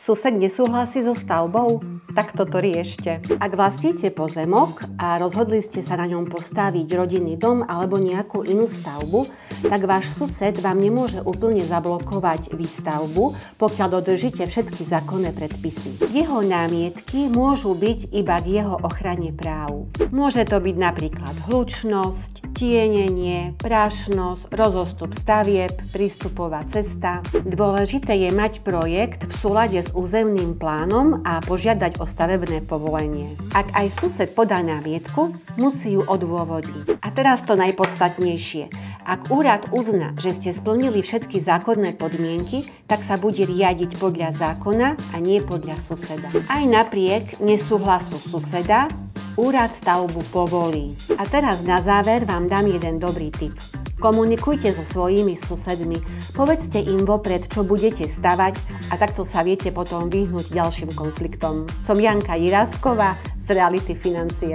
Sused nesúhlasí so stavbou? Tak toto riešte. Ak vlastníte pozemok a rozhodli ste sa na ňom postaviť rodinný dom alebo nejakú inú stavbu, tak váš sused vám nemôže úplne zablokovať výstavbu, pokiaľ dodržíte všetky zákonné predpisy. Jeho námietky môžu byť iba k jeho ochrane práv. Môže to byť napríklad hlučnosť, tienenie, prašnosť, rozostup stavieb, prístupová cesta. Dôležité je mať projekt v súlade s územným plánom a požiadať o stavebné povolenie. Ak aj sused podá námietku, musí ju odôvodniť. A teraz to najpodstatnejšie. Ak úrad uzná, že ste splnili všetky zákonné podmienky, tak sa bude riadiť podľa zákona a nie podľa suseda. Aj napriek nesúhlasu suseda, úrad stavbu povolí. A teraz na záver vám dám jeden dobrý tip. Komunikujte so svojimi susedmi, povedzte im vopred, čo budete stavať a takto sa viete potom vyhnúť ďalším konfliktom. Som Janka Jirásková z Reality Financie.